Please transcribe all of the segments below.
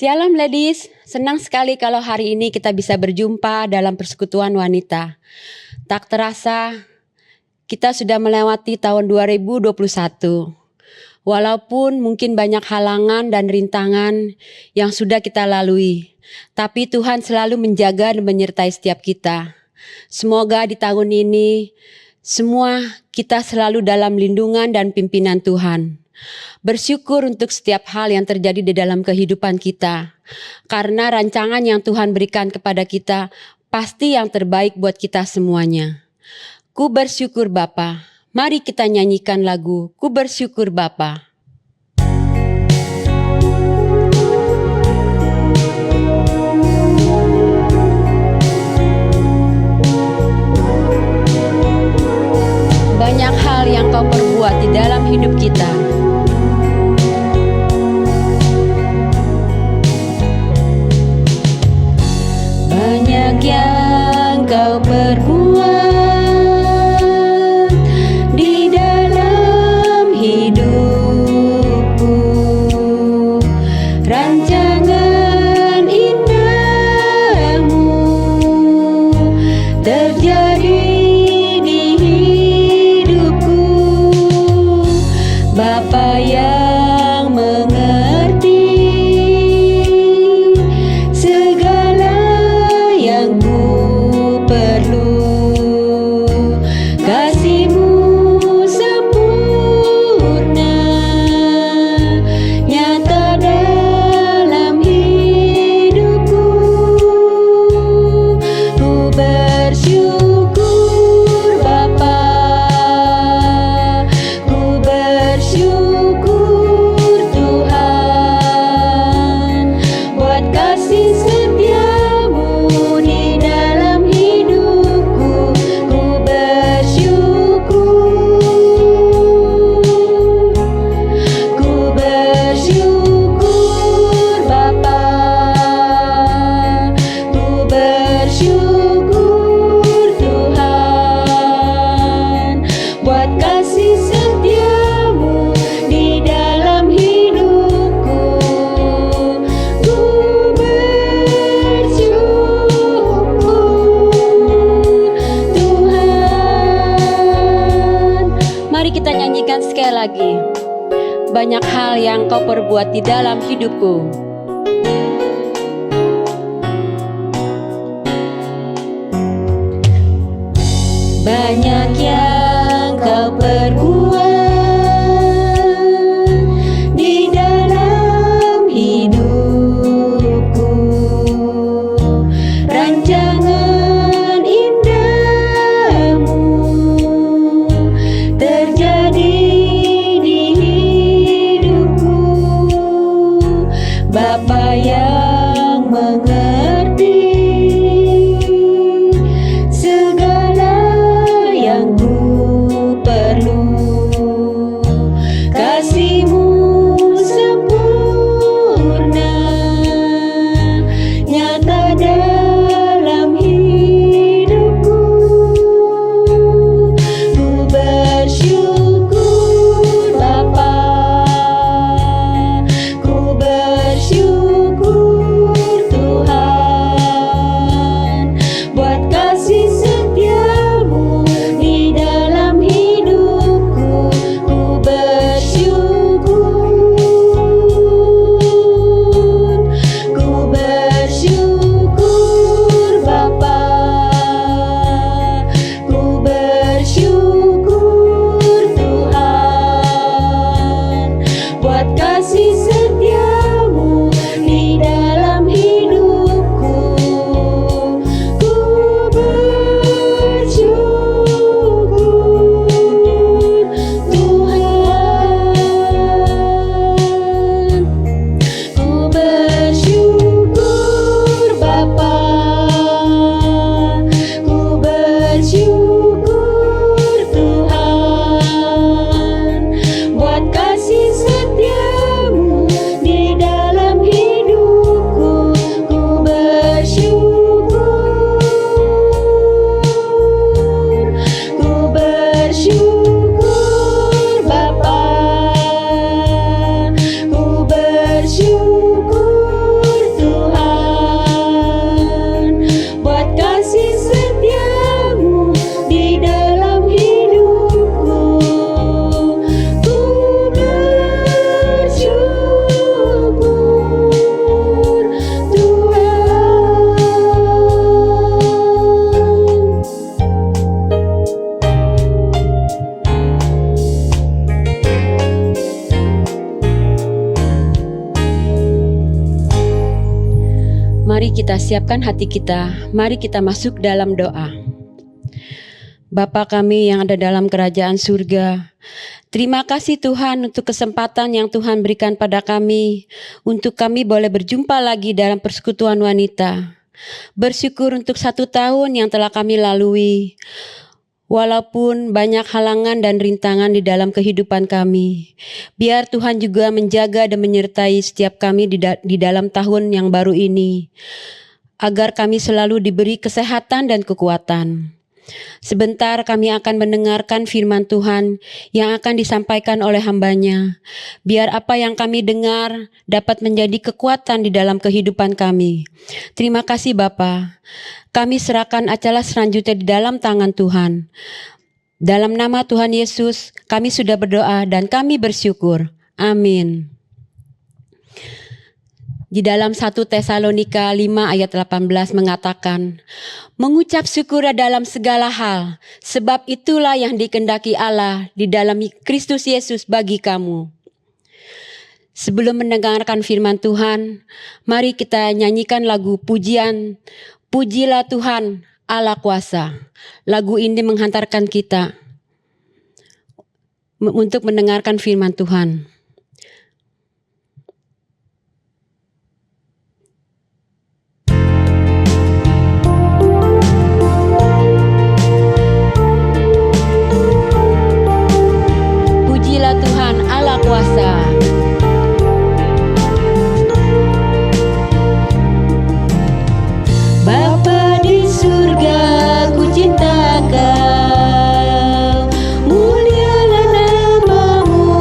Shalom ladies, senang sekali kalau hari ini kita bisa berjumpa dalam persekutuan wanita. Tak terasa kita sudah melewati tahun 2021. Walaupun mungkin banyak halangan dan rintangan yang sudah kita lalui, tapi Tuhan selalu menjaga dan menyertai setiap kita. Semoga di tahun ini semua kita selalu dalam lindungan dan pimpinan Tuhan. Bersyukur untuk setiap hal yang terjadi di dalam kehidupan kita. Karena rancangan yang Tuhan berikan kepada kita pasti yang terbaik buat kita semuanya. Ku bersyukur Bapa. Mari kita nyanyikan lagu Ku Bersyukur Bapa. Banyak hal yang Kau perbuat di dalam hidup kita. Banyak yang Kau perbuat di dalam hidupku. Rancangan indahmu terjadi di hidupku. Bapa yang mengerti segala yang ku perlu, kasih-Mu sempurna nyata dalam hidupku. Ku bersyukur Bapa, ku bersyukur Tuhan buat kasih setia-Mu di dalam hidupku. Ku bersyukur Bapa, ku bersyukur Tuhan buat kasih setia-Mu di dalam hidupku. Ku bersyukur Tuhan. Mari kita nyanyikan sekali lagi. Banyak hal yang Kau perbuat di dalam hidupku. Banyak yang Kau perbuat di dalam hidupku. Rancangan indahmu terjadi di hidupku. Bapa yang mengerti segala yang ku kita siapkan hati kita, mari kita masuk dalam doa. Bapa kami yang ada dalam kerajaan surga, terima kasih Tuhan untuk kesempatan yang Tuhan berikan pada kami, untuk kami boleh berjumpa lagi dalam persekutuan wanita. Bersyukur untuk 1 tahun yang telah kami lalui, walaupun banyak halangan dan rintangan di dalam kehidupan kami. Biar Tuhan juga menjaga dan menyertai setiap kami di dalam tahun yang baru ini, agar kami selalu diberi kesehatan dan kekuatan. Sebentar kami akan mendengarkan firman Tuhan yang akan disampaikan oleh hamba-Nya. Biar apa yang kami dengar dapat menjadi kekuatan di dalam kehidupan kami. Terima kasih Bapa. Kami serahkan acara selanjutnya di dalam tangan Tuhan. Dalam nama Tuhan Yesus kami sudah berdoa dan kami bersyukur. Amin. Di dalam 1 Tesalonika 5 ayat 18 mengatakan, mengucap syukur dalam segala hal, sebab itulah yang dikehendaki Allah di dalam Kristus Yesus bagi kamu. Sebelum mendengarkan firman Tuhan, mari kita nyanyikan lagu pujian, Pujilah Tuhan Allah Kuasa. Lagu ini menghantarkan kita untuk mendengarkan firman Tuhan. Tuhan Allah Kuasa. Bapa di surga, ku cinta Kau, mulialah nama-Mu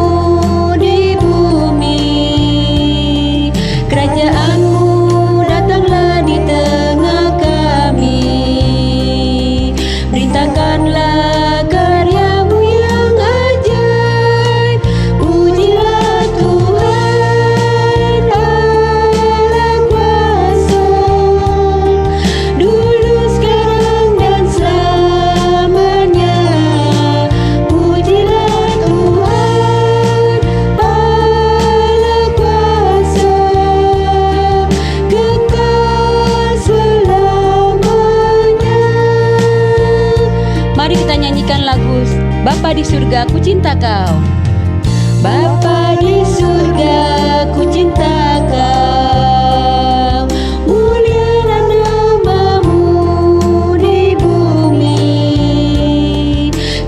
di bumi. Kerajaan-Mu datanglah di tengah kami. Beritakanlah karya-Mu yang ajaib. Pujilah Tuhan Allah Kuasa, dulu sekarang dan selamanya. Pujilah Tuhan Allah Kuasa, kekal selamanya. Mari kita nyanyikan lagu Bapa di surga, ku cinta Kau. Bapa di surga, ku cinta Kau, mulialah nama-Mu di bumi.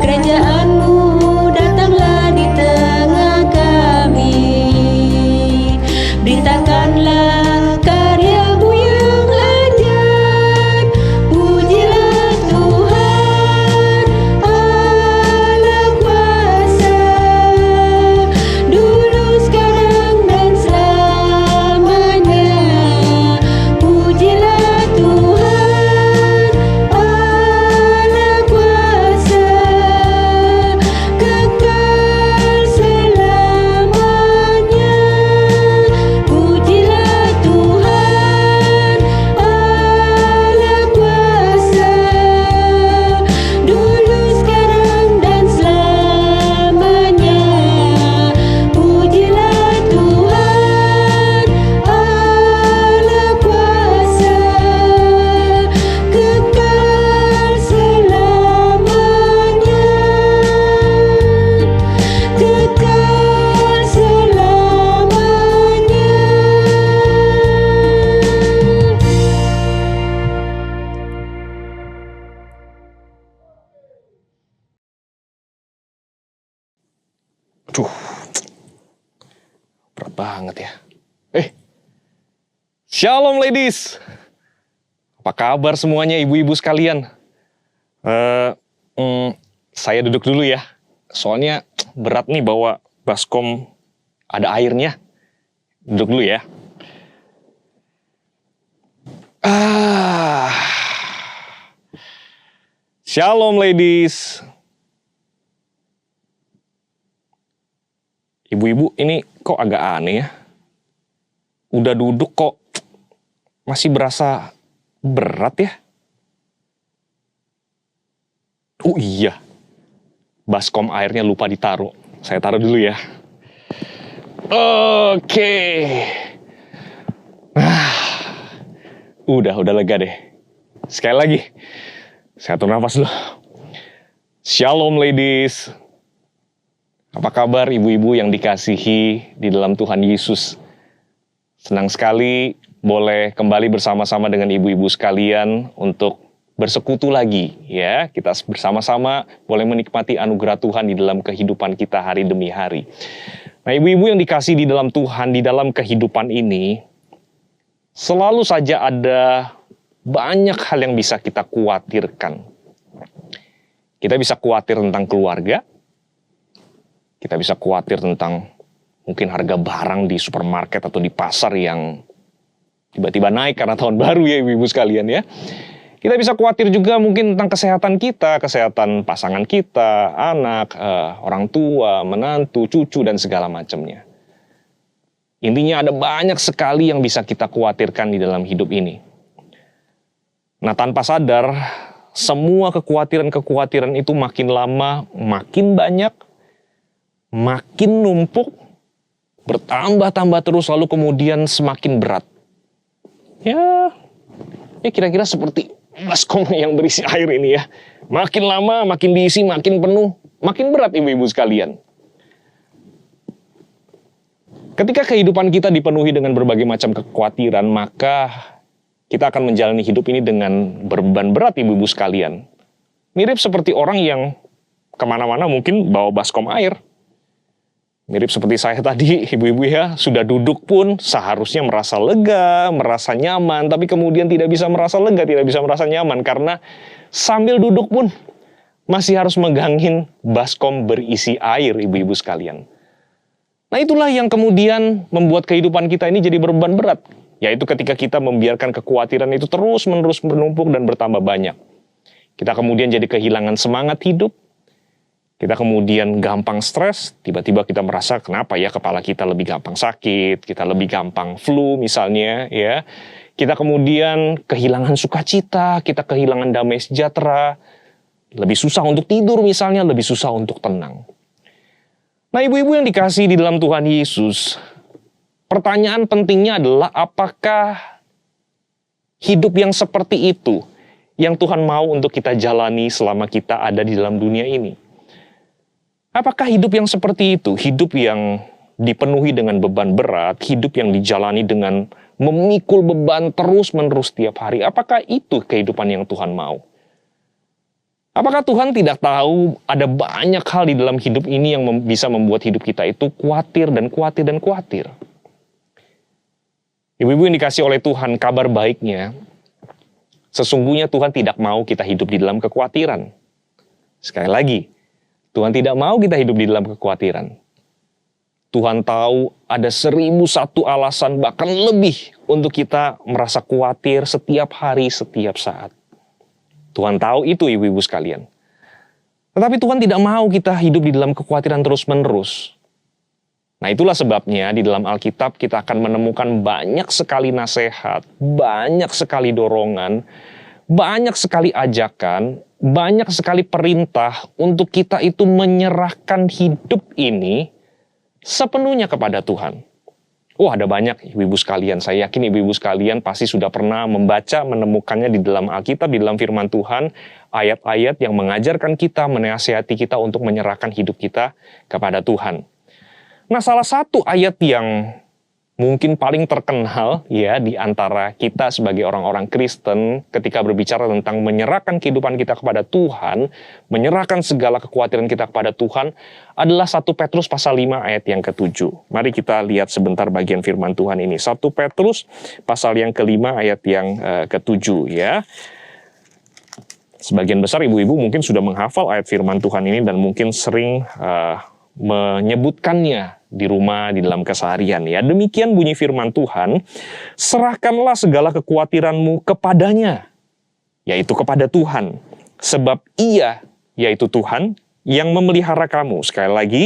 Kerajaan-Mu datanglah di tengah kami. Beritakanlah karya-Mu yang ajaib. Pujilah Tuhan Allah Kuasa, dulu sekarang dan selamanya. Pujilah Tuhan Allah Kuasa, kekal selamanya. Pujilah Tuhan Allah Kuasa, dulu sekarang dan selamanya. Pujilah Tuhan Allah Kuasa, kekal selamanya. Kekal selamanya. Aduh, berat banget ya. Shalom ladies. Apa kabar semuanya ibu-ibu sekalian? Saya duduk dulu ya. Soalnya berat nih bawa baskom ada airnya. Duduk dulu ya. Shalom ladies. Ibu-ibu ini kok agak aneh ya. Udah duduk kok masih berasa berat ya. Oh iya, baskom airnya lupa ditaruh. Saya taruh dulu ya. Oke. Udah lega deh. Sekali lagi, saya atur nafas dulu. Shalom ladies. Apa kabar ibu-ibu yang dikasihi di dalam Tuhan Yesus? Senang sekali boleh kembali bersama-sama dengan ibu-ibu sekalian untuk bersekutu lagi ya. Kita bersama-sama boleh menikmati anugerah Tuhan di dalam kehidupan kita hari demi hari. Nah, ibu-ibu yang dikasihi di dalam Tuhan, di dalam kehidupan ini selalu saja ada banyak hal yang bisa kita khawatirkan. Kita bisa khawatir tentang keluarga. Kita bisa khawatir tentang mungkin harga barang di supermarket atau di pasar yang tiba-tiba naik karena tahun baru ya ibu-ibu sekalian ya. Kita bisa khawatir juga mungkin tentang kesehatan kita, kesehatan pasangan kita, anak, orang tua, menantu, cucu, dan segala macamnya. Intinya ada banyak sekali yang bisa kita khawatirkan di dalam hidup ini. Nah, tanpa sadar, semua kekhawatiran-kekhawatiran itu makin lama, makin banyak, makin numpuk, bertambah-tambah terus, lalu kemudian semakin berat. Ya kira-kira seperti baskom yang berisi air ini ya. Makin lama, makin diisi, makin penuh, makin berat ibu-ibu sekalian. Ketika kehidupan kita dipenuhi dengan berbagai macam kekhawatiran, maka kita akan menjalani hidup ini dengan beban berat ibu-ibu sekalian. Mirip seperti orang yang kemana-mana mungkin bawa baskom air. Mirip seperti saya tadi, ibu-ibu ya, sudah duduk pun seharusnya merasa lega, merasa nyaman, tapi kemudian tidak bisa merasa lega, tidak bisa merasa nyaman, karena sambil duduk pun masih harus megangin baskom berisi air, ibu-ibu sekalian. Nah, itulah yang kemudian membuat kehidupan kita ini jadi beban berat, yaitu ketika kita membiarkan kekhawatiran itu terus-menerus menumpuk dan bertambah banyak. Kita kemudian jadi kehilangan semangat hidup. Kita kemudian gampang stres, tiba-tiba kita merasa kenapa ya kepala kita lebih gampang sakit, kita lebih gampang flu misalnya ya. Kita kemudian kehilangan sukacita, kita kehilangan damai sejahtera, lebih susah untuk tidur misalnya, lebih susah untuk tenang. Nah, ibu-ibu yang dikasihi di dalam Tuhan Yesus, pertanyaan pentingnya adalah apakah hidup yang seperti itu yang Tuhan mau untuk kita jalani selama kita ada di dalam dunia ini? Apakah hidup yang seperti itu, hidup yang dipenuhi dengan beban berat, hidup yang dijalani dengan memikul beban terus-menerus setiap hari, apakah itu kehidupan yang Tuhan mau? Apakah Tuhan tidak tahu ada banyak hal di dalam hidup ini yang bisa membuat hidup kita itu khawatir dan khawatir dan khawatir? Ibu-ibu yang dikasih oleh Tuhan, kabar baiknya, sesungguhnya Tuhan tidak mau kita hidup di dalam kekhawatiran. Sekali lagi, Tuhan tidak mau kita hidup di dalam kekhawatiran. Tuhan tahu ada 1001 alasan bahkan lebih untuk kita merasa khawatir setiap hari, setiap saat. Tuhan tahu itu ibu-ibu sekalian. Tetapi Tuhan tidak mau kita hidup di dalam kekhawatiran terus-menerus. Nah, itulah sebabnya di dalam Alkitab kita akan menemukan banyak sekali nasihat, banyak sekali dorongan, banyak sekali ajakan, banyak sekali perintah untuk kita itu menyerahkan hidup ini sepenuhnya kepada Tuhan. Ada banyak ibu-ibu sekalian. Saya yakin ibu-ibu sekalian pasti sudah pernah membaca, menemukannya di dalam Alkitab, di dalam firman Tuhan, ayat-ayat yang mengajarkan kita, menasihati kita untuk menyerahkan hidup kita kepada Tuhan. Nah, salah satu ayat yang mungkin paling terkenal ya di antara kita sebagai orang-orang Kristen ketika berbicara tentang menyerahkan kehidupan kita kepada Tuhan, menyerahkan segala kekhawatiran kita kepada Tuhan adalah 1 Petrus pasal 5 ayat yang ke-7. Mari kita lihat sebentar bagian firman Tuhan ini. 1 Petrus pasal yang ke-5 ayat yang ke-7 ya. Sebagian besar ibu-ibu mungkin sudah menghafal ayat firman Tuhan ini dan mungkin sering menyebutkannya di rumah, di dalam keseharian ya. Demikian bunyi firman Tuhan, serahkanlah segala kekhawatiranmu kepadanya, yaitu kepada Tuhan, sebab Ia, yaitu Tuhan, yang memelihara kamu. Sekali lagi,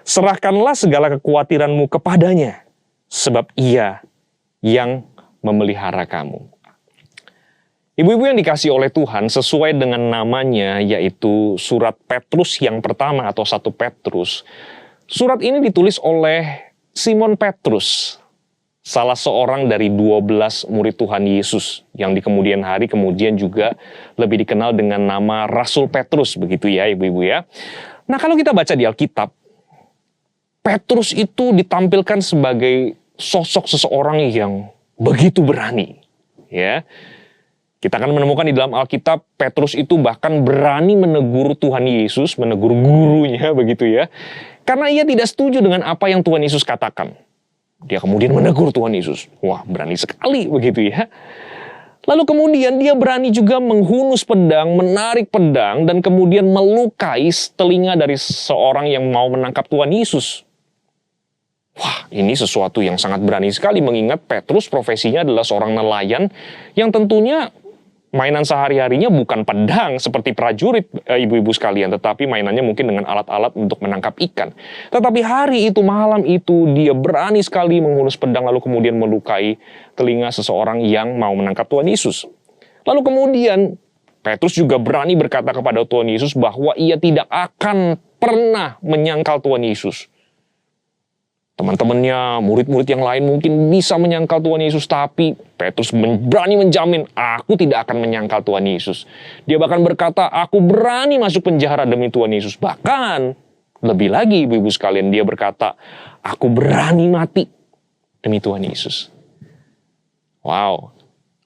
serahkanlah segala kekhawatiranmu kepadanya, sebab Ia yang memelihara kamu. Ibu-ibu yang dikasihi oleh Tuhan, sesuai dengan namanya, yaitu surat Petrus yang pertama atau 1 Petrus, surat ini ditulis oleh Simon Petrus. salah seorang dari 12 murid Tuhan Yesus yang di kemudian hari kemudian juga lebih dikenal dengan nama Rasul Petrus, begitu ya ibu-ibu ya. Nah, kalau kita baca di Alkitab, Petrus itu ditampilkan sebagai sosok seseorang yang begitu berani, ya. Kita akan menemukan di dalam Alkitab, Petrus itu bahkan berani menegur Tuhan Yesus, menegur gurunya, begitu ya. Karena ia tidak setuju dengan apa yang Tuhan Yesus katakan. Dia kemudian menegur Tuhan Yesus. Wah, berani sekali, begitu ya. Lalu kemudian dia berani juga menghunus pedang, menarik pedang, dan kemudian melukai telinga dari seorang yang mau menangkap Tuhan Yesus. Wah, ini sesuatu yang sangat berani sekali, mengingat Petrus profesinya adalah seorang nelayan yang tentunya mainan sehari-harinya bukan pedang seperti prajurit ibu-ibu sekalian, tetapi mainannya mungkin dengan alat-alat untuk menangkap ikan. Tetapi hari itu, malam itu, dia berani sekali menghunus pedang lalu kemudian melukai telinga seseorang yang mau menangkap Tuhan Yesus. Lalu kemudian Petrus juga berani berkata kepada Tuhan Yesus bahwa ia tidak akan pernah menyangkal Tuhan Yesus. Teman-temannya, murid-murid yang lain mungkin bisa menyangkal Tuhan Yesus, tapi Petrus berani menjamin, aku tidak akan menyangkal Tuhan Yesus. Dia bahkan berkata, aku berani masuk penjara demi Tuhan Yesus. Bahkan, lebih lagi ibu-ibu sekalian, dia berkata, aku berani mati demi Tuhan Yesus. Wow,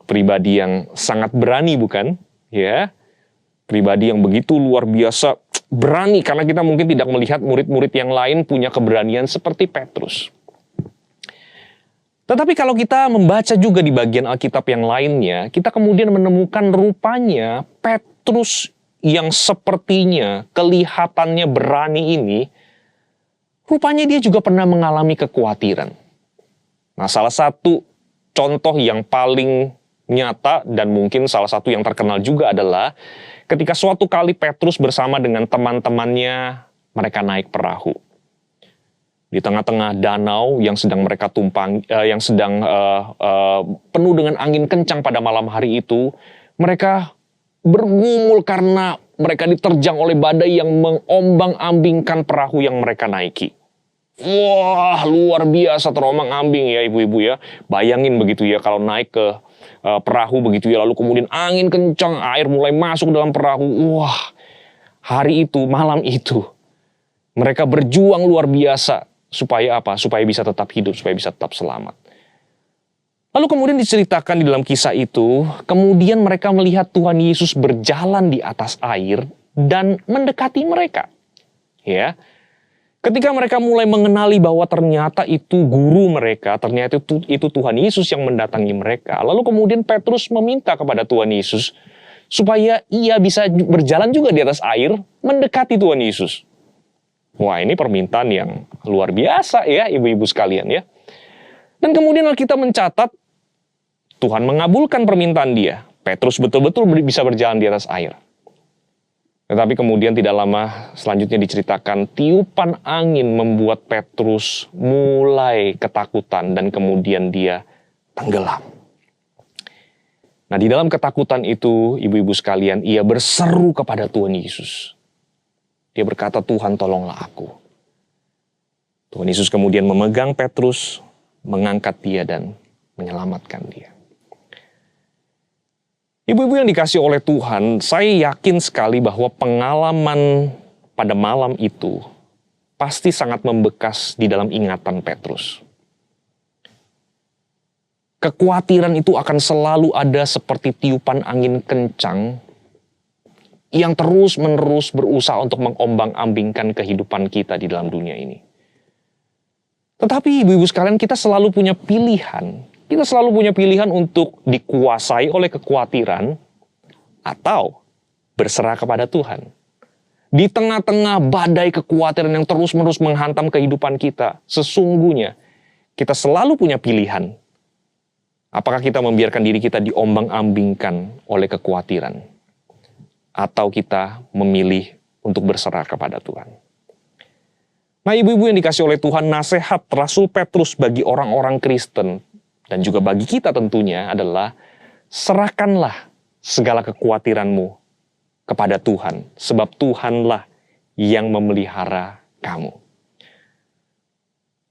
pribadi yang sangat berani bukan? Ya, pribadi yang begitu luar biasa berani, karena kita mungkin tidak melihat murid-murid yang lain punya keberanian seperti Petrus. Tetapi kalau kita membaca juga di bagian Alkitab yang lainnya, kita kemudian menemukan rupanya Petrus yang sepertinya kelihatannya berani ini, rupanya dia juga pernah mengalami kekhawatiran. Nah, salah satu contoh yang paling nyata dan mungkin salah satu yang terkenal juga adalah ketika suatu kali Petrus bersama dengan teman-temannya, mereka naik perahu. Di tengah-tengah danau yang sedang mereka yang sedang penuh dengan angin kencang pada malam hari itu, mereka bergumul karena mereka diterjang oleh badai yang mengombang-ambingkan perahu yang mereka naiki. Wah, luar biasa terombang-ambing ya ibu-ibu ya. Bayangin begitu ya kalau naik ke perahu begitu ya, lalu kemudian angin kencang, air mulai masuk dalam perahu. Wah, hari itu, malam itu, mereka berjuang luar biasa. Supaya apa? Supaya bisa tetap hidup, supaya bisa tetap selamat. Lalu kemudian diceritakan di dalam kisah itu, kemudian mereka melihat Tuhan Yesus berjalan di atas air dan mendekati mereka. Ya. Ketika mereka mulai mengenali bahwa ternyata itu guru mereka, ternyata itu Tuhan Yesus yang mendatangi mereka. Lalu kemudian Petrus meminta kepada Tuhan Yesus supaya ia bisa berjalan juga di atas air mendekati Tuhan Yesus. Wah, ini permintaan yang luar biasa ya ibu-ibu sekalian ya. Dan kemudian kita mencatat Tuhan mengabulkan permintaan dia. Petrus betul-betul bisa berjalan di atas air. Tetapi kemudian tidak lama selanjutnya diceritakan tiupan angin membuat Petrus mulai ketakutan dan kemudian dia tenggelam. Nah, di dalam ketakutan itu, ibu-ibu sekalian, ia berseru kepada Tuhan Yesus. Dia berkata, Tuhan tolonglah aku. Tuhan Yesus kemudian memegang Petrus, mengangkat dia dan menyelamatkan dia. Ibu-ibu yang dikasih oleh Tuhan, saya yakin sekali bahwa pengalaman pada malam itu pasti sangat membekas di dalam ingatan Petrus. Kekhawatiran itu akan selalu ada seperti tiupan angin kencang yang terus-menerus berusaha untuk mengombang-ambingkan kehidupan kita di dalam dunia ini. Tetapi ibu-ibu sekalian, kita selalu punya pilihan. Kita selalu punya pilihan untuk dikuasai oleh kekhawatiran atau berserah kepada Tuhan. Di tengah-tengah badai kekhawatiran yang terus-menerus menghantam kehidupan kita, sesungguhnya kita selalu punya pilihan. Apakah kita membiarkan diri kita diombang-ambingkan oleh kekhawatiran atau kita memilih untuk berserah kepada Tuhan. Nah, ibu-ibu yang dikasih oleh Tuhan, nasihat Rasul Petrus bagi orang-orang Kristen dan juga bagi kita tentunya adalah serahkanlah segala kekhawatiranmu kepada Tuhan, sebab Tuhanlah yang memelihara kamu.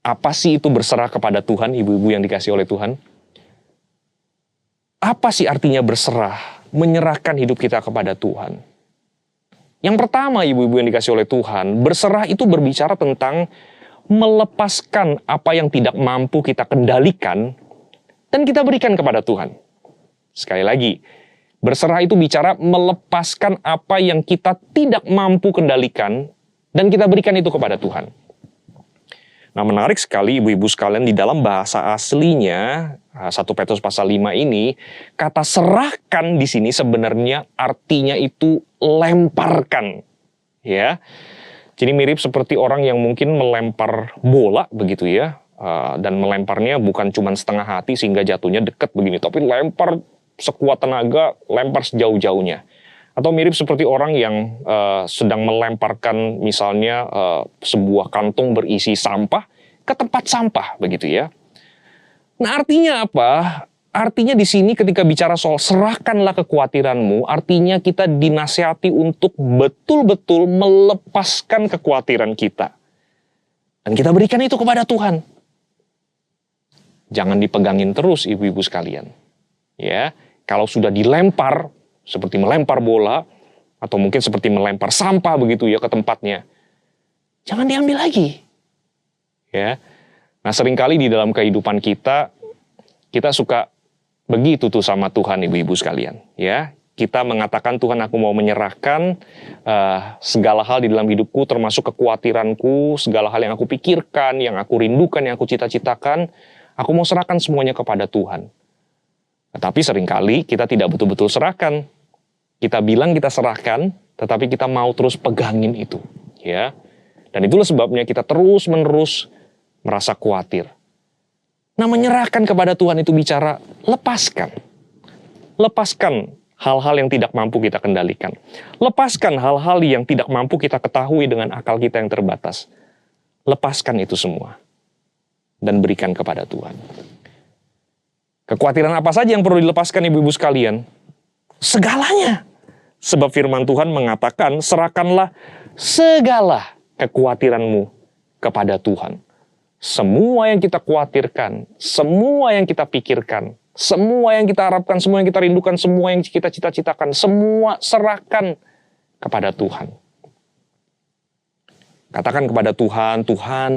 Apa sih itu berserah kepada Tuhan, ibu-ibu yang dikasih oleh Tuhan? Apa sih artinya berserah, menyerahkan hidup kita kepada Tuhan? Yang pertama, ibu-ibu yang dikasih oleh Tuhan, berserah itu berbicara tentang melepaskan apa yang tidak mampu kita kendalikan dan kita berikan kepada Tuhan. Sekali lagi, berserah itu bicara melepaskan apa yang kita tidak mampu kendalikan dan kita berikan itu kepada Tuhan. Nah, menarik sekali ibu-ibu sekalian, di dalam bahasa aslinya 1 Petrus pasal 5 ini, kata serahkan di sini sebenarnya artinya itu lemparkan. Ya. Jadi mirip seperti orang yang mungkin melempar bola begitu ya. Dan melemparnya bukan cuma setengah hati sehingga jatuhnya dekat begini, tapi lempar sekuat tenaga, lempar sejauh-jauhnya. Atau mirip seperti orang yang sedang melemparkan misalnya sebuah kantung berisi sampah ke tempat sampah begitu ya. Nah, artinya apa? Artinya di sini ketika bicara soal serahkanlah kekhawatiranmu, artinya kita dinasihati untuk betul-betul melepaskan kekhawatiran kita. Dan kita berikan itu kepada Tuhan. Jangan dipegangin terus ibu-ibu sekalian. Ya, kalau sudah dilempar seperti melempar bola, atau mungkin seperti melempar sampah begitu ya ke tempatnya, jangan diambil lagi. Ya, nah seringkali di dalam kehidupan kita suka begitu tuh sama Tuhan ibu-ibu sekalian. Ya, kita mengatakan Tuhan aku mau menyerahkan segala hal di dalam hidupku, termasuk kekhawatiranku, segala hal yang aku pikirkan, yang aku rindukan, yang aku cita-citakan, aku mau serahkan semuanya kepada Tuhan. Tetapi seringkali kita tidak betul-betul serahkan. Kita bilang kita serahkan, tetapi kita mau terus pegangin itu, ya. Dan itulah sebabnya kita terus-menerus merasa khawatir. Nah, menyerahkan kepada Tuhan itu bicara lepaskan. Lepaskan hal-hal yang tidak mampu kita kendalikan. Lepaskan hal-hal yang tidak mampu kita ketahui dengan akal kita yang terbatas. Lepaskan itu semua dan berikan kepada Tuhan. Kekhawatiran apa saja yang perlu dilepaskan ibu-ibu sekalian? Segalanya. Sebab firman Tuhan mengatakan, serahkanlah segala kekhawatiranmu kepada Tuhan. Semua yang kita khawatirkan, semua yang kita pikirkan, semua yang kita harapkan, semua yang kita rindukan, semua yang kita cita-citakan, semua serahkan kepada Tuhan. Katakan kepada Tuhan, Tuhan,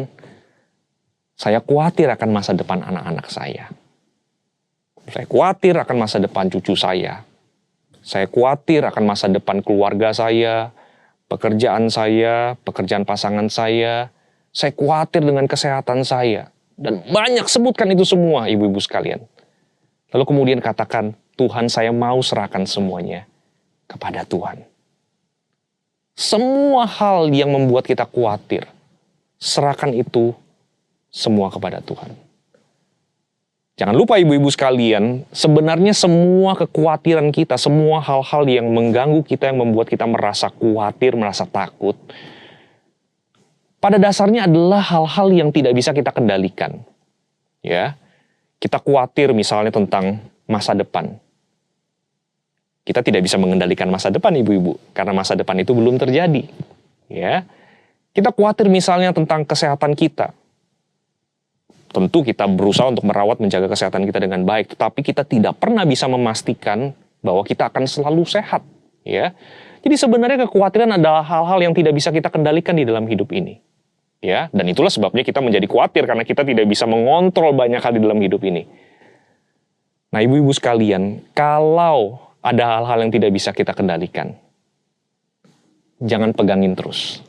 saya khawatir akan masa depan anak-anak saya. Saya khawatir akan masa depan cucu saya. Saya khawatir akan masa depan keluarga saya, pekerjaan saya, pekerjaan pasangan saya. Saya khawatir dengan kesehatan saya. Dan banyak sebutkan itu semua, ibu-ibu sekalian. Lalu kemudian katakan, Tuhan saya mau serahkan semuanya kepada Tuhan. Semua hal yang membuat kita khawatir, serahkan itu semua kepada Tuhan. Jangan lupa ibu-ibu sekalian, sebenarnya semua kekhawatiran kita, semua hal-hal yang mengganggu kita, yang membuat kita merasa khawatir, merasa takut, pada dasarnya adalah hal-hal yang tidak bisa kita kendalikan. Ya, kita khawatir misalnya tentang masa depan. Kita tidak bisa mengendalikan masa depan ibu-ibu, karena masa depan itu belum terjadi. Ya, kita khawatir misalnya tentang kesehatan kita. Tentu kita berusaha untuk merawat, menjaga kesehatan kita dengan baik, tetapi kita tidak pernah bisa memastikan bahwa kita akan selalu sehat. Ya, jadi sebenarnya kekhawatiran adalah hal-hal yang tidak bisa kita kendalikan di dalam hidup ini. Ya, dan itulah sebabnya kita menjadi khawatir karena kita tidak bisa mengontrol banyak hal di dalam hidup ini. Nah, ibu-ibu sekalian, kalau ada hal-hal yang tidak bisa kita kendalikan, jangan pegangin terus.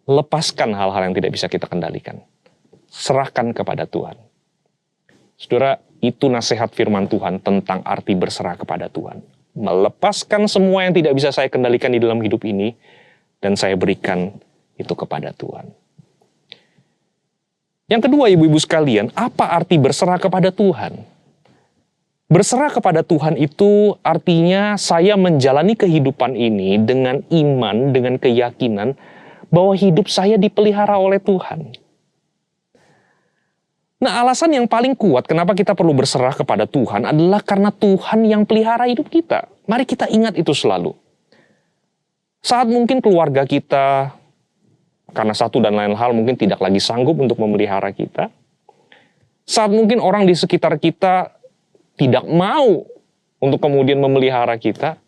Lepaskan hal-hal yang tidak bisa kita kendalikan. Serahkan kepada Tuhan. Saudara, itu nasihat firman Tuhan tentang arti berserah kepada Tuhan. Melepaskan semua yang tidak bisa saya kendalikan di dalam hidup ini, dan saya berikan itu kepada Tuhan. Yang kedua, ibu-ibu sekalian, apa arti berserah kepada Tuhan? Berserah kepada Tuhan itu artinya saya menjalani kehidupan ini dengan iman, dengan keyakinan bahwa hidup saya dipelihara oleh Tuhan. Nah, alasan yang paling kuat kenapa kita perlu berserah kepada Tuhan adalah karena Tuhan yang pelihara hidup kita. Mari kita ingat itu selalu. Saat mungkin keluarga kita karena satu dan lain hal mungkin tidak lagi sanggup untuk memelihara kita. Saat mungkin orang di sekitar kita tidak mau untuk kemudian memelihara kita.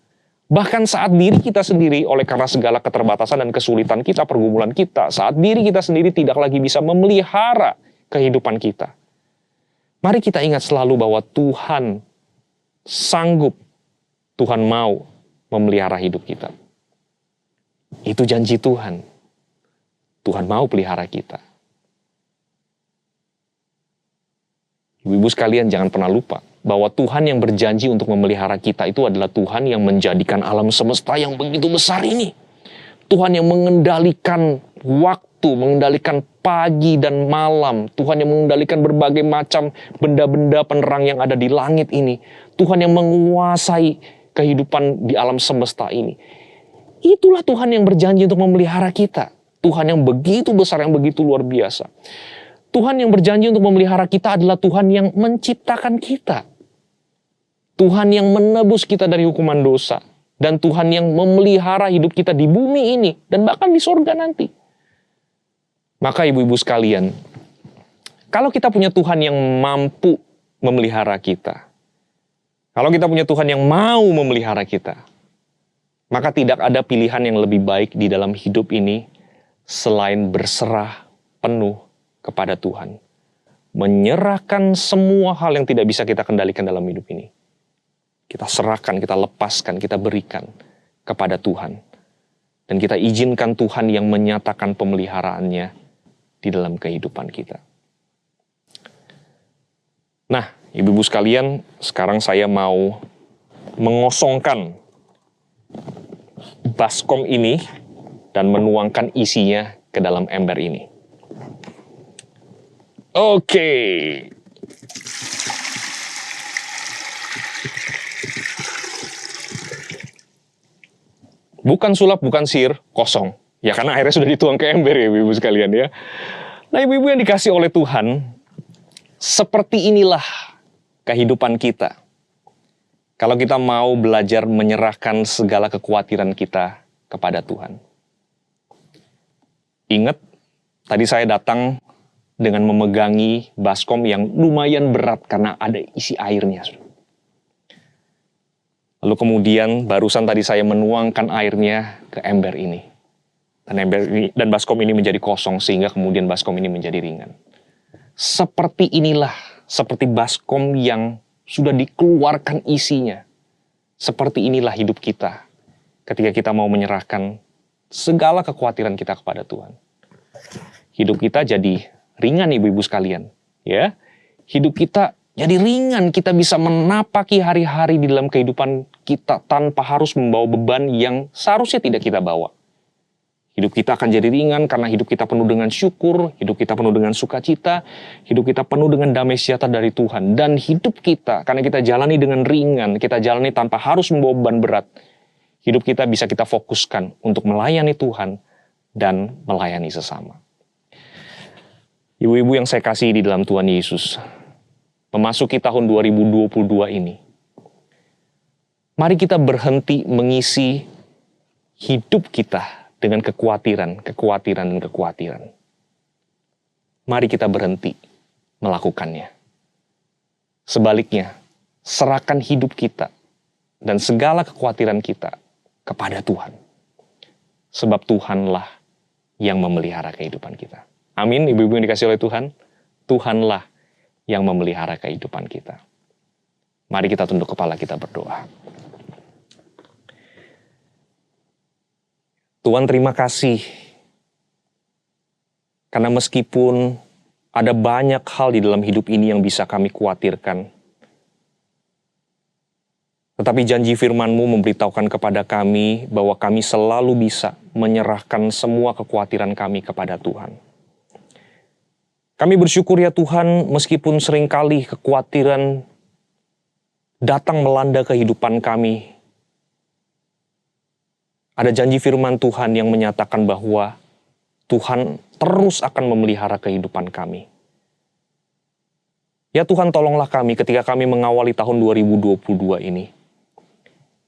Bahkan saat diri kita sendiri oleh karena segala keterbatasan dan kesulitan kita, pergumulan kita, saat diri kita sendiri tidak lagi bisa memelihara kehidupan kita. Mari kita ingat selalu bahwa Tuhan sanggup, Tuhan mau memelihara hidup kita. Itu janji Tuhan. Tuhan mau pelihara kita. Ibu-ibu sekalian, jangan pernah lupa bahwa Tuhan yang berjanji untuk memelihara kita itu adalah Tuhan yang menjadikan alam semesta yang begitu besar ini. Tuhan yang mengendalikan waktu, mengendalikan pagi dan malam. Tuhan yang mengendalikan berbagai macam benda-benda penerang yang ada di langit ini. Tuhan yang menguasai kehidupan di alam semesta ini. Itulah Tuhan yang berjanji untuk memelihara kita. Tuhan yang begitu besar, yang begitu luar biasa. Tuhan yang berjanji untuk memelihara kita adalah Tuhan yang menciptakan kita. Tuhan yang menebus kita dari hukuman dosa. Dan Tuhan yang memelihara hidup kita di bumi ini. Dan bahkan di surga nanti. Maka ibu-ibu sekalian, kalau kita punya Tuhan yang mampu memelihara kita, kalau kita punya Tuhan yang mau memelihara kita, maka tidak ada pilihan yang lebih baik di dalam hidup ini selain berserah penuh kepada Tuhan. Menyerahkan semua hal yang tidak bisa kita kendalikan dalam hidup ini. Kita serahkan, kita lepaskan, kita berikan kepada Tuhan. Dan kita izinkan Tuhan yang menyatakan pemeliharaannya di dalam kehidupan kita. Nah, ibu-ibu sekalian, sekarang saya mau mengosongkan baskom ini dan menuangkan isinya ke dalam ember ini. Oke. Bukan sulap, bukan sihir, kosong. Ya karena airnya sudah dituang ke ember ya ibu-ibu sekalian ya. Nah ibu-ibu yang dikasih oleh Tuhan, seperti inilah kehidupan kita. Kalau kita mau belajar menyerahkan segala kekhawatiran kita kepada Tuhan. Ingat, tadi saya datang dengan memegangi baskom yang lumayan berat karena ada isi airnya. Lalu kemudian barusan tadi saya menuangkan airnya ke ember ini. Dan baskom ini menjadi kosong sehingga kemudian baskom ini menjadi ringan. Seperti inilah, seperti baskom yang sudah dikeluarkan isinya. Seperti inilah hidup kita ketika kita mau menyerahkan segala kekhawatiran kita kepada Tuhan. Hidup kita jadi ringan ibu-ibu sekalian, ya. Hidup kita jadi ringan, kita bisa menapaki hari-hari di dalam kehidupan kita tanpa harus membawa beban yang seharusnya tidak kita bawa. Hidup kita akan jadi ringan karena hidup kita penuh dengan syukur, hidup kita penuh dengan sukacita, hidup kita penuh dengan damai sejahtera dari Tuhan. Dan hidup kita, karena kita jalani dengan ringan, kita jalani tanpa harus membawa beban berat, hidup kita bisa kita fokuskan untuk melayani Tuhan dan melayani sesama. Ibu-ibu yang saya kasih di dalam Tuhan Yesus, memasuki tahun 2022 ini, mari kita berhenti mengisi hidup kita dengan kekhawatiran. Mari kita berhenti melakukannya. Sebaliknya, serahkan hidup kita dan segala kekhawatiran kita kepada Tuhan. Sebab Tuhanlah yang memelihara kehidupan kita. Amin, ibu-ibu yang dikasih oleh Tuhan. Tuhanlah yang memelihara kehidupan kita. Mari kita tunduk kepala, kita berdoa. Tuhan, terima kasih. Karena meskipun ada banyak hal di dalam hidup ini yang bisa kami khawatirkan, tetapi janji firman-Mu memberitahukan kepada kami bahwa kami selalu bisa menyerahkan semua kekhawatiran kami kepada Tuhan. Kami bersyukur ya Tuhan, meskipun seringkali kekhawatiran datang melanda kehidupan kami. Ada janji firman Tuhan yang menyatakan bahwa Tuhan terus akan memelihara kehidupan kami. Ya Tuhan, tolonglah kami ketika kami mengawali tahun 2022 ini.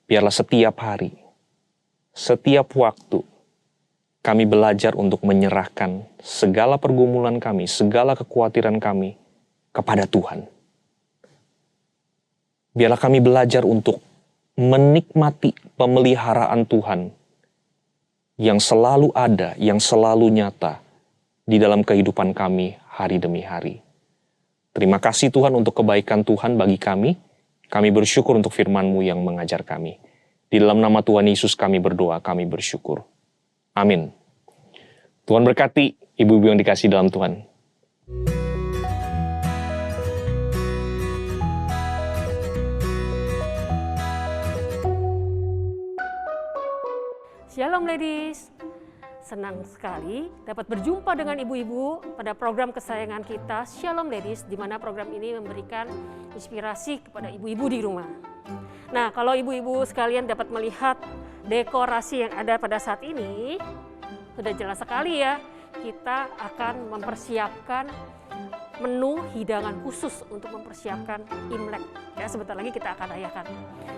Biarlah setiap hari, setiap waktu, kami belajar untuk menyerahkan segala pergumulan kami, segala kekhawatiran kami kepada Tuhan. Biarlah kami belajar untuk menikmati pemeliharaan Tuhan yang selalu ada, yang selalu nyata di dalam kehidupan kami hari demi hari. Terima kasih Tuhan untuk kebaikan Tuhan bagi kami. Kami bersyukur untuk firman-Mu yang mengajar kami. Di dalam nama Tuhan Yesus kami berdoa, kami bersyukur. Amin. Tuhan berkati ibu-ibu yang dikasihi dalam Tuhan. Shalom ladies, senang sekali dapat berjumpa dengan ibu-ibu pada program kesayangan kita Shalom Ladies, di mana program ini memberikan inspirasi kepada ibu-ibu di rumah. Nah, kalau ibu-ibu sekalian dapat melihat dekorasi yang ada pada saat ini, sudah jelas sekali ya, kita akan mempersiapkan menu hidangan khusus untuk mempersiapkan Imlek. Ya, sebentar lagi kita akan rayakan.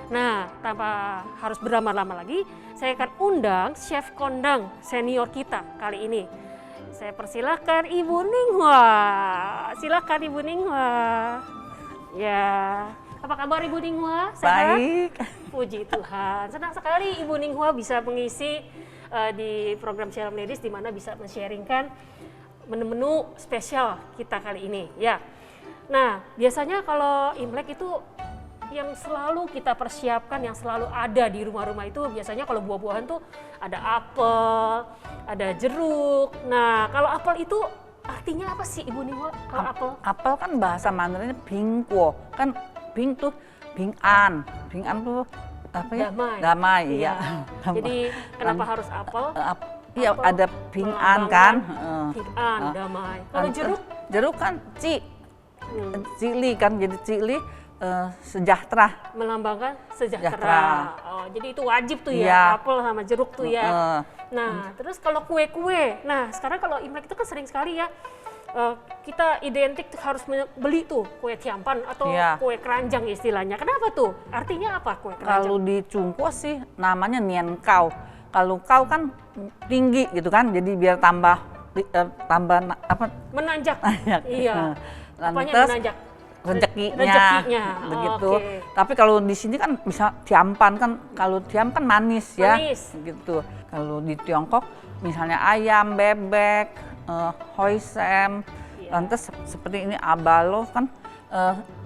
Nah, tanpa harus berlama-lama lagi, saya akan undang chef kondang senior kita kali ini. Saya persilahkan Ibu Ninghwa. Silakan Ibu Ninghwa. Ya, apa kabar Ibu Ninghwa? Sehat? Baik. Puji Tuhan. Senang sekali Ibu Ninghwa bisa mengisi di program Shalom Ladies, di mana bisa men-sharingkan menu-menu spesial kita kali ini. Ya. Nah, biasanya kalau Imlek itu yang selalu kita persiapkan, yang selalu ada di rumah-rumah itu biasanya kalau buah-buahan tuh ada apel, ada jeruk. Nah, kalau apel itu artinya apa sih Ibu Ninghwa kalau apel? Apel kan bahasa Mandarinnya bingkuo. Kan bing tuh bing'an. Bing'an tuh apa ya? Damai. Damai, iya. Jadi kenapa harus apel? Iya, Apel ada bing'an kan. Bing'an, damai. Kalau jeruk? Jeruk kan cili kan, jadi cili sejahtera. Melambangkan sejahtera. Sejahtera. Oh, jadi itu wajib tuh ya, Iya. apel sama jeruk tuh ya. Nah, terus kalau kue-kue, nah sekarang kalau Imlek itu kan sering sekali ya, kita identik tuh harus beli tuh kue tiampan atau Iya. kue keranjang istilahnya. Kenapa tuh? Artinya apa kue keranjang? Kalau di Cungkuo sih namanya nian kau. Kalau kau kan tinggi gitu kan, jadi biar tambah apa? Menanjak. Iya. Apanya Lantas menanjak? rezekinya begitu. Oke. Tapi kalau di sini kan bisa tiampan kan, kalau tiam kan manis ya, Manis. gitu. Kalau di Tiongkok misalnya ayam, bebek, hoisem, Iya. lantas seperti ini abalo kan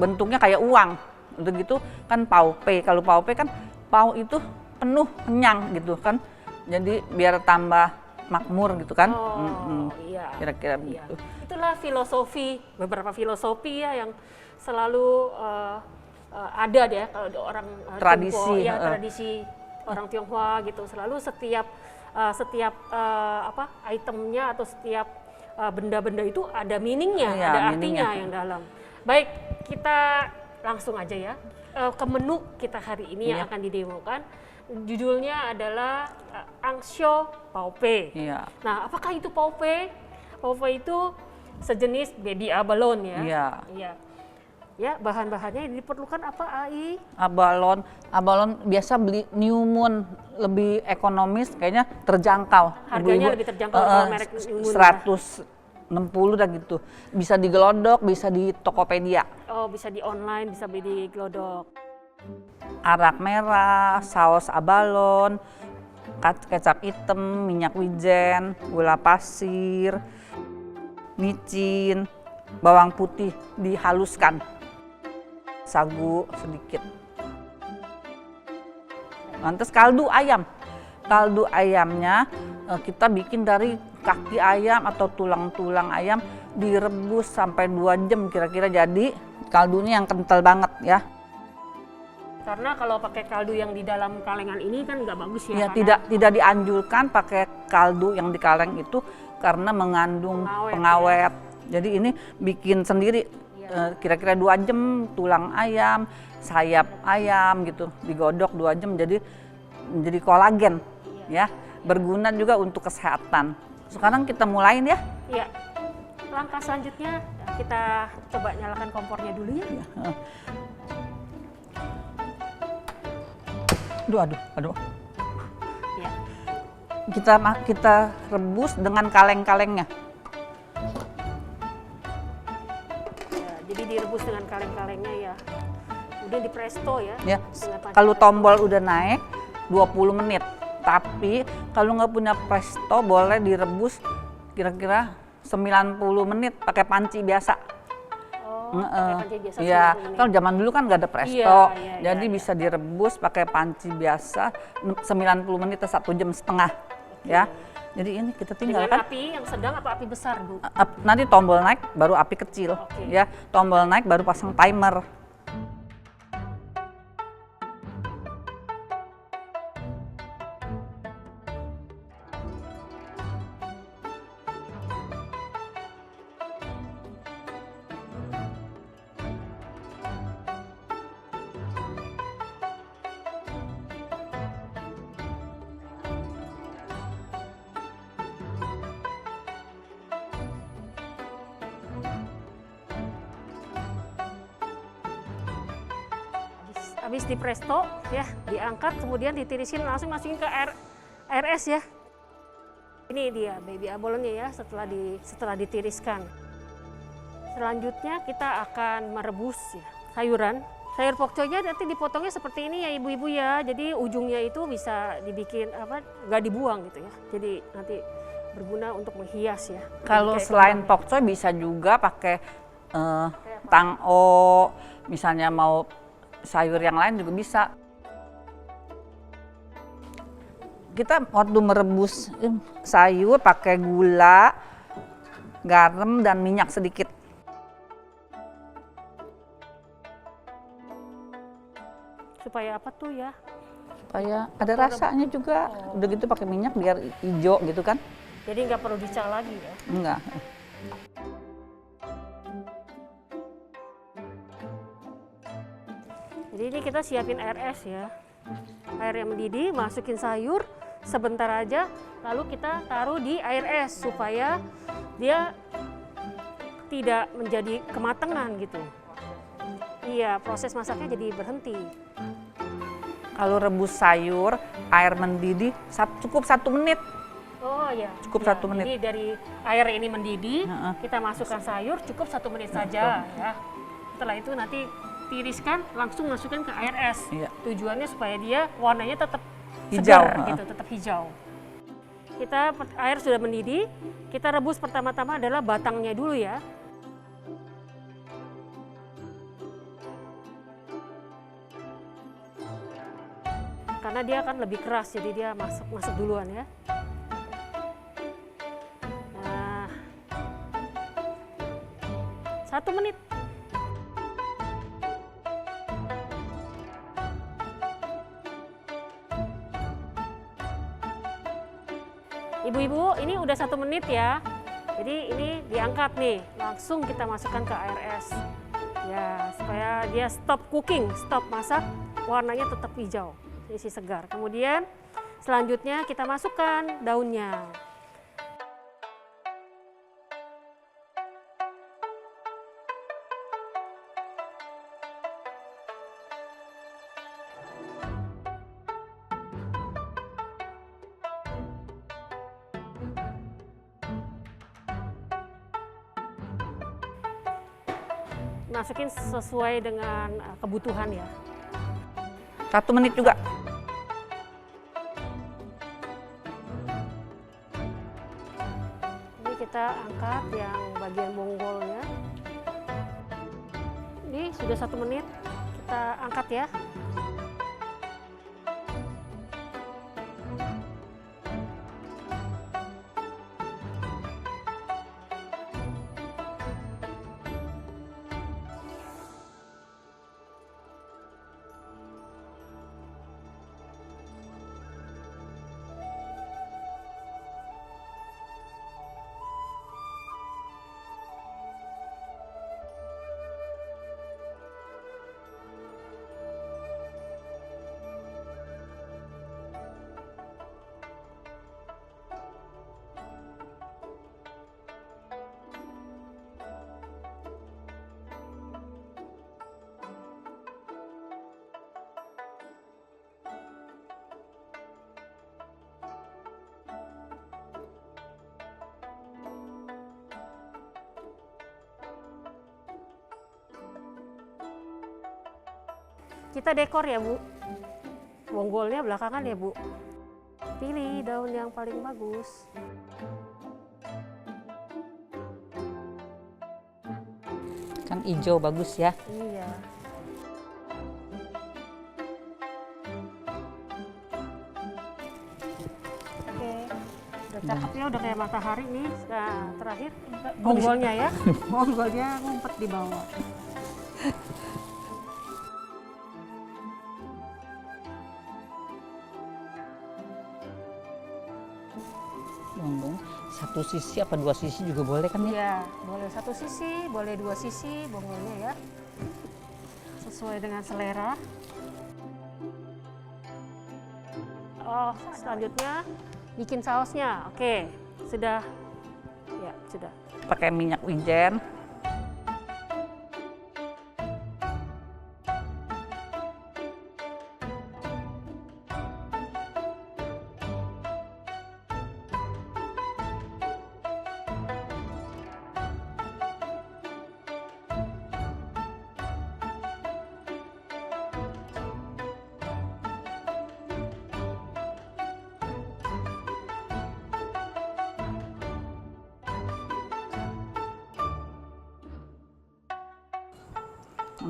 bentuknya kayak uang, udah gitu kan paupe. Kalau paupe kan pau itu penuh kenyang gitu kan, jadi biar tambah makmur gitu kan. Iya. Kira-kira Iya. begitu. Itulah filosofi, beberapa filosofi ya yang selalu ada deh kalau ada orang Tradisi, Tionghoa, ya tradisi orang Tionghoa gitu. Selalu setiap itemnya atau setiap benda-benda itu ada meaningnya, Iya, ada artinya meaningnya. yang dalam. Baik, kita langsung aja ya ke menu kita hari ini yang Iya. akan didemokan. Judulnya adalah Angsyo Paupe. Iya. Nah, apakah itu paupe? Paupe itu sejenis baby abalone ya. Iya. Iya. Ya, bahan-bahannya yang diperlukan apa, Ai? Abalon biasa beli New Moon, lebih ekonomis, kayaknya terjangkau. Harganya lebih terjangkau kalau merek New Moon. 160 dah gitu. Bisa di Gelodok, bisa di Tokopedia. Oh, bisa di online, bisa beli di Glodok. Arak merah, saus abalon, kecap hitam, minyak wijen, gula pasir, micin, bawang putih dihaluskan, sagu sedikit. Lantas kaldu ayam. Kaldu ayamnya kita bikin dari kaki ayam atau tulang-tulang ayam, direbus sampai 2 jam kira-kira, jadi kaldunya yang kental banget ya. Karena kalau pakai kaldu yang di dalam kalengan ini kan nggak bagus ya. Ya, karena tidak dianjurkan pakai kaldu yang di kaleng itu karena mengandung pengawet. Jadi ini bikin sendiri, kira-kira 2 jam tulang ayam, sayap ayam gitu, digodok 2 jam jadi kolagen ya. Berguna juga untuk kesehatan. Sekarang kita mulain ya. Iya. Langkah selanjutnya kita coba nyalakan kompornya dulu ya. Aduh. Ya. kita rebus dengan kaleng-kalengnya. Ya, jadi direbus dengan kaleng-kalengnya ya. Kemudian di presto ya. Ya, dengan panci kalau presto. tombol udah naik 20 menit. Tapi kalau nggak punya presto boleh direbus kira-kira 90 menit pakai panci biasa. Pakai panci biasa Iya, 90 menit. kalau zaman dulu kan nggak ada presto, Iya, jadi iya. bisa direbus pakai panci biasa 90 menit atau 1,5 jam ya. Jadi ini kita Dengan tinggalkan. api yang sedang apa api besar, Bu? Nanti tombol naik baru api kecil, Oke. ya. Tombol naik baru pasang timer. Habis di presto ya, diangkat kemudian ditirisin langsung masukin ke air es ya. Ini dia baby abalone ya setelah ditiriskan. Selanjutnya kita akan merebus ya, sayuran. Sayur pokcoynya nanti dipotongnya seperti ini ya ibu-ibu ya. Jadi ujungnya itu bisa dibikin nggak dibuang gitu ya. Jadi nanti berguna untuk menghias ya. Kalau Jadi kayak selain kembang. pokcoy bisa juga pakai tangko, misalnya mau sayur yang lain juga bisa. Kita waktu merebus sayur pakai gula, garam dan minyak sedikit. Supaya apa tuh ya? Supaya ada rasanya juga. Udah gitu pakai minyak biar hijau gitu kan? Jadi nggak perlu dicah lagi ya. Enggak. Jadi ini kita siapin air es ya. Air yang mendidih, masukin sayur sebentar aja, lalu kita taruh di air es supaya dia tidak menjadi kematangan gitu. Iya, proses masaknya jadi berhenti. Kalau rebus sayur, air mendidih cukup 1 menit. Oh ya. Cukup Ya, 1 menit. Jadi dari air ini mendidih, Heeh. kita masukkan sayur cukup 1 menit saja ya. Setelah itu nanti tiriskan, langsung masukkan ke air es. Iya. Tujuannya supaya dia warnanya tetap Hijau, segar heeh. gitu, tetap hijau. Air sudah mendidih, kita rebus pertama-tama adalah batangnya dulu ya. Karena dia akan lebih keras, jadi dia masuk duluan ya. Nah, 1 menit. Ibu-ibu, ini udah 1 menit ya. Jadi ini diangkat nih, langsung kita masukkan ke air es. Ya, supaya dia stop cooking, stop masak, warnanya tetap hijau, isi segar. Kemudian selanjutnya kita masukkan daunnya. Masukin sesuai dengan kebutuhan ya. 1 menit juga. Ini kita angkat yang bagian bonggolnya. Ini sudah 1 menit, kita angkat ya. Kita dekor ya Bu. Bonggolnya belakangan ya Bu. Pilih daun yang paling bagus. Kan hijau bagus ya. Iya. Oke, udah cakep ya, udah kayak matahari nih. Nah, terakhir bonggolnya ya. Bonggolnya ngumpet di bawah. Bonggol satu sisi apa dua sisi juga boleh kan ya? Iya, boleh satu sisi, boleh dua sisi bonggolnya ya. Sesuai dengan selera. Oh, selanjutnya bikin sausnya. Oke, sudah. Ya, sudah. Pakai minyak wijen.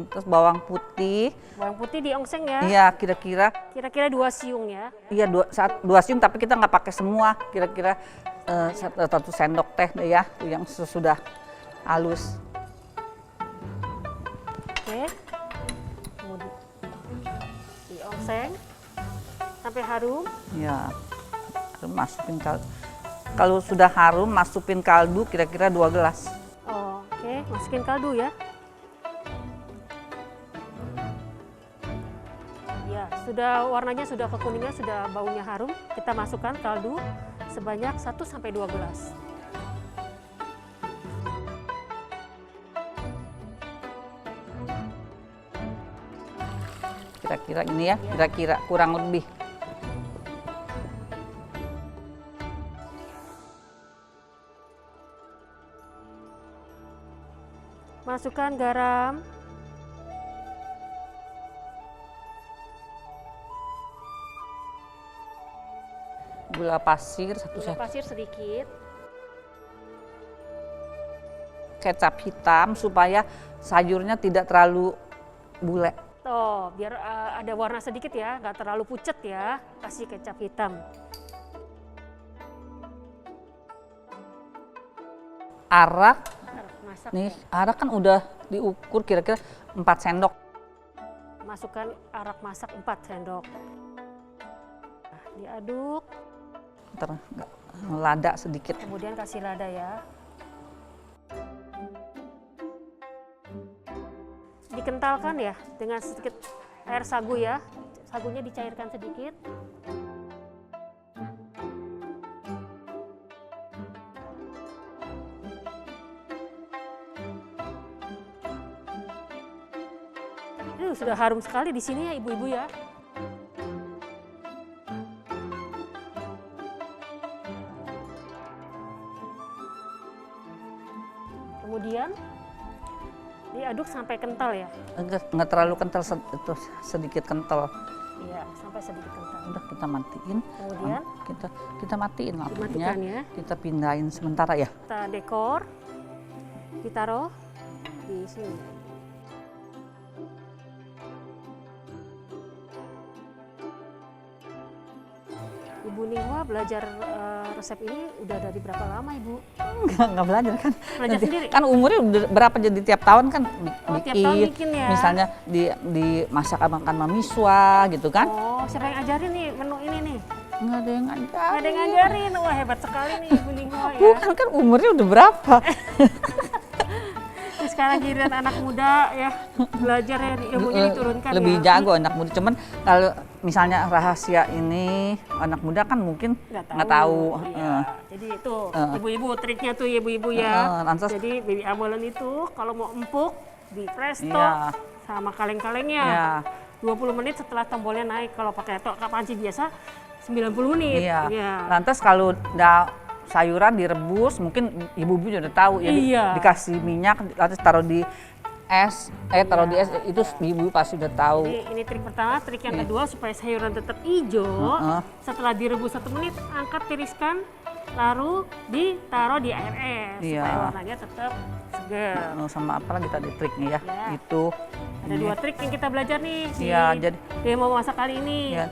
Terus bawang putih. Bawang putih diongseng ya. Iya, kira-kira. Kira-kira 2 siung ya. Iya, dua siung, tapi kita nggak pakai semua. Kira-kira 1 sendok teh deh ya, yang sesudah halus. Oke. Kemudian diongseng sampai harum. Ya, masukin kaldu. Kalau sudah harum, masukin kaldu kira-kira 2 gelas. Oh, oke, masukin kaldu ya. Ya, sudah warnanya sudah kekuningan, sudah baunya harum. Kita masukkan kaldu sebanyak 1-2 gelas. Kira-kira ini ya, kira-kira kurang lebih. Masukkan garam. Gula pasir, Gula pasir sedikit. kecap hitam supaya sayurnya tidak terlalu bule. Tuh, biar ada warna sedikit ya, nggak terlalu pucet ya. Kasih kecap hitam. Arak, Masak nih ya. arak kan udah diukur kira-kira 4 sendok. Masukkan arak masak 4 sendok. Nah, diaduk, Ntar lada sedikit. kemudian kasih lada ya. Dikentalkan ya dengan sedikit air sagu ya. Sagunya dicairkan sedikit. Sudah harum sekali di sini ya ibu-ibu ya. Kemudian diaduk sampai kental ya. Nggak terlalu kental, itu sedikit kental. Iya, sampai sedikit kental. Udah kita matiin. Kemudian kita matiin lampunya. dimatikan ya. Kita pindahin sementara ya. Kita dekor, ditaruh di sini. Ibu Nihwa belajar resep ini udah dari berapa lama Ibu? Nggak belajar kan. Belajar sendiri? Kan umurnya udah berapa, jadi tiap tahun kan Tiap tahun bikin ya? Misalnya dimasak makan mamiswa gitu kan. Oh, siapa yang ajarin nih menu ini nih? Nggak ada yang ngajarin. Nggak ada yang ngajarin, wah hebat sekali nih Ibu Nihwa ya. Bukan, kan umurnya udah berapa. Terus sekarang giliran anak muda ya belajar ya, ilmunya diturunkan Lebih ya. jago anak muda, cuman kalau misalnya rahasia ini anak muda kan mungkin nggak tahu. Iya. Jadi itu ibu-ibu triknya tuh ibu-ibu ya. Lantas, Jadi baby amolen itu kalau mau empuk di presto iya, sama kaleng-kalengnya. iya, 20 menit setelah tombolnya naik. Kalau pakai panci biasa 90 menit. iya. Iya. Lantas kalau udah sayuran direbus, mungkin ibu-ibu udah tahu ya, Iya. dikasih minyak, lantas taruh di es, taruh di es itu ibu pasti udah tahu. Ini trik pertama, trik yang kedua supaya sayuran tetap hijau. Setelah direbus 1 menit, angkat tiriskan, lalu ditaruh di air es supaya warnanya tetap segar. Sama apa lagi tadi triknya ya? Itu. Ada 2 trik yang kita belajar nih di demo masak kali ini. Ya.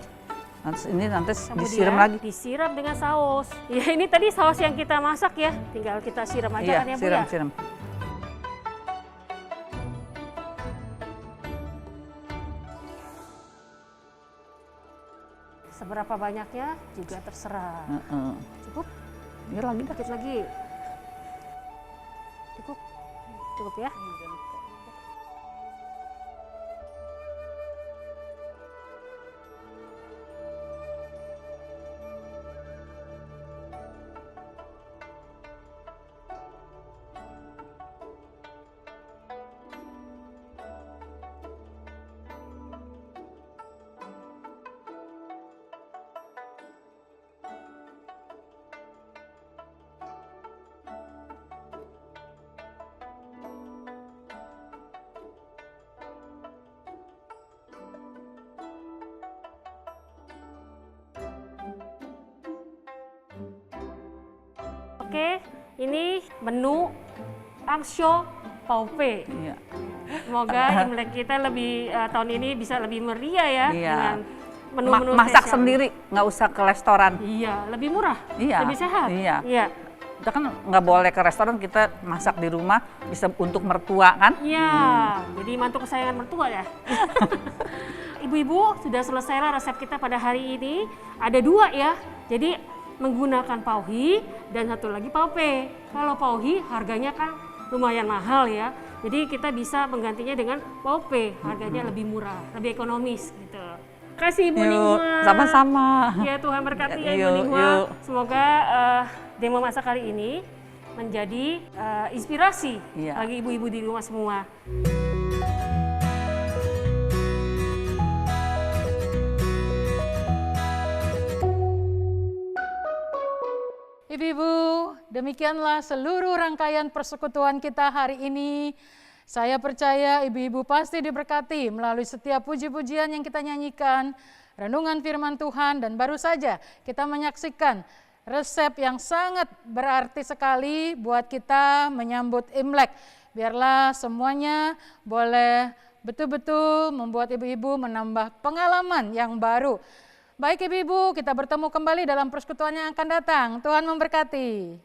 Nanti Kemudian disiram lagi. Disiram dengan saus. Ya ini tadi saus yang kita masak ya, tinggal kita siram aja kan ya Bu ya. Siram. Seberapa banyaknya juga terserah. Cukup? Ini lagi dah. Dikit lagi. Cukup ya. Oke, ini menu Angsyo Paupe. Iya. Semoga Imlek kita lebih tahun ini bisa lebih meriah ya dengan menu-menu masak spesial. Sendiri, nggak usah ke restoran. Iya, lebih murah, Iya. lebih sehat. Iya. Kita kan nggak boleh ke restoran, kita masak di rumah bisa untuk mertua kan? Iya, jadi mantu kesayangan mertua ya. Ibu-ibu, sudah selesai resep kita pada hari ini. Ada 2 ya, jadi menggunakan pauhi dan satu lagi paupe. Kalau pauhi harganya kan lumayan mahal ya, jadi kita bisa menggantinya dengan paupe, harganya lebih murah, lebih ekonomis gitu. Kasih Ibu Ningma. Sama-sama. Ya Tuhan berkati ya Ibu Yuk, Ningma. yuk. Semoga demo masak kali ini menjadi inspirasi bagi ibu-ibu di rumah semua. Ibu-ibu, demikianlah seluruh rangkaian persekutuan kita hari ini. Saya percaya ibu-ibu pasti diberkati melalui setiap puji-pujian yang kita nyanyikan, renungan firman Tuhan, dan baru saja kita menyaksikan resep yang sangat berarti sekali buat kita menyambut Imlek. Biarlah semuanya boleh betul-betul membuat ibu-ibu menambah pengalaman yang baru. Baik ibu-ibu, kita bertemu kembali dalam persekutuan yang akan datang. Tuhan memberkati.